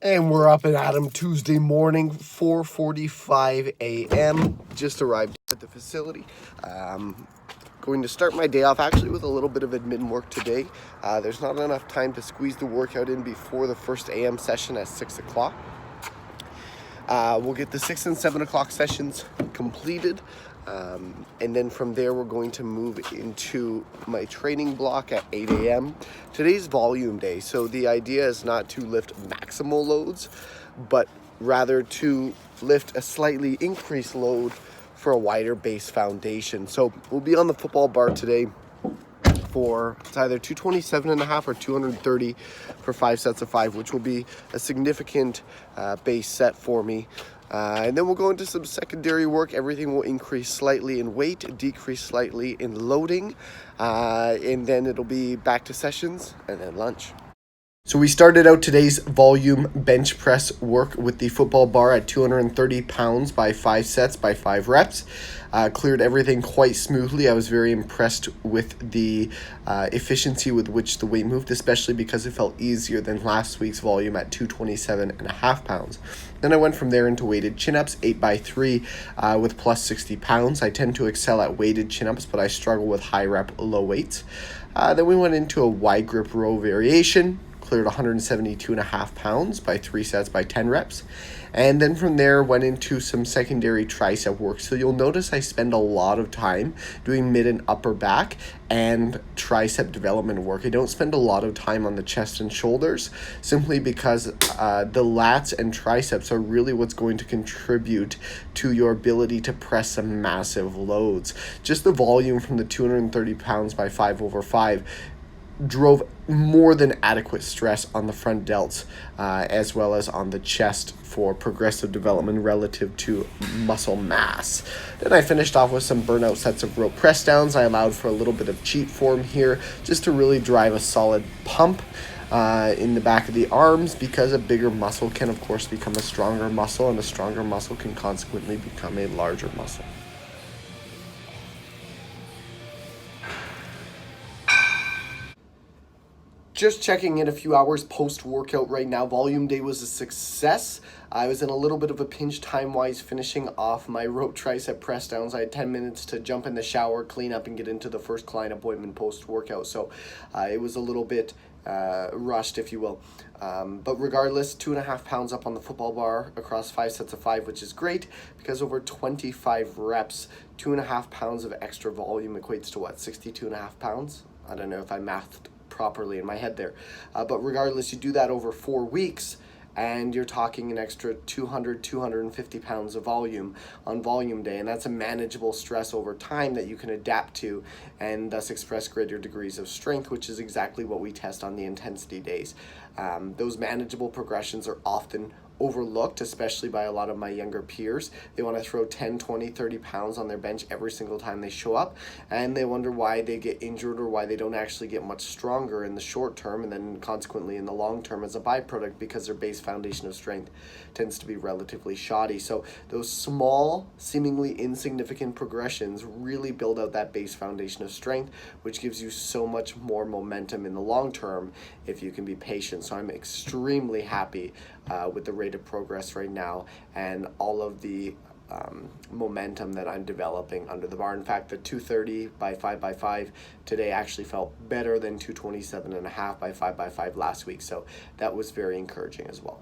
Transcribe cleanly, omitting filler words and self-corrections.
And we're up and at 'em Tuesday morning, 4:45 a.m. Just arrived at the facility. Going to start my day off actually with a little bit of admin work today. There's not enough time to squeeze the workout in before the first AM session at 6 o'clock. We'll get the 6 and 7 o'clock sessions completed. And then from there, we're going to move into my training block at 8 a.m. Today's volume day, so the idea is not to lift maximal loads, but rather to lift a slightly increased load for a wider base foundation. So we'll be on the football bar today for it's either 227.5 or 230 for 5 sets of 5, which will be a significant base set for me. And then we'll go into some secondary work. Everything will increase slightly in weight, decrease slightly in loading, and then it'll be back to sessions and then lunch. So we started out today's volume bench press work with the football bar at 230 pounds by 5 sets by 5 reps. Cleared everything quite smoothly. I was very impressed with the efficiency with which the weight moved, especially because it felt easier than last week's volume at 227.5 pounds. Then I went from there into weighted chin-ups, 8 by 3 with plus 60 pounds. I tend to excel at weighted chin-ups, but I struggle with high rep low weights. Then we went into a wide grip row variation. Cleared 172.5 pounds by 3 sets by 10 reps. And then from there went into some secondary tricep work. So you'll notice I spend a lot of time doing mid and upper back and tricep development work. I don't spend a lot of time on the chest and shoulders simply because the lats and triceps are really what's going to contribute to your ability to press some massive loads. Just the volume from the 230 pounds by 5 over 5 drove more than adequate stress on the front delts as well as on the chest for progressive development relative to muscle mass. Then I finished off with some burnout sets of rope press downs. I allowed for a little bit of cheat form here just to really drive a solid pump in the back of the arms, because a bigger muscle can of course become a stronger muscle, and a stronger muscle can consequently become a larger muscle. Just checking in a few hours post-workout right now. Volume day was a success. I was in a little bit of a pinch time-wise finishing off my rope tricep press downs. I had 10 minutes to jump in the shower, clean up, and get into the first client appointment post-workout. So it was a little bit rushed, if you will. But regardless, 2.5 pounds up on the football bar across 5 sets of 5, which is great because over 25 reps, 2.5 pounds of extra volume equates to what, 62.5 pounds? I don't know if I mathed properly in my head there. But regardless, you do that over 4 weeks and you're talking an extra 250 pounds of volume on volume day, and that's a manageable stress over time that you can adapt to and thus express greater degrees of strength, which is exactly what we test on the intensity days. Those manageable progressions are often overlooked, especially by a lot of my younger peers. They want to throw 10, 20, 30 pounds on their bench every single time they show up, and they wonder why they get injured or why they don't actually get much stronger in the short term, and then consequently in the long term as a byproduct, because their base foundation of strength tends to be relatively shoddy. So those small, seemingly insignificant progressions really build out that base foundation of strength, which gives you so much more momentum in the long term if you can be patient. So I'm extremely happy with the rate of progress right now and all of the momentum that I'm developing under the bar. In fact, the 230 by 5 by 5 today actually felt better than 227.5 by 5 by 5 last week. So that was very encouraging as well.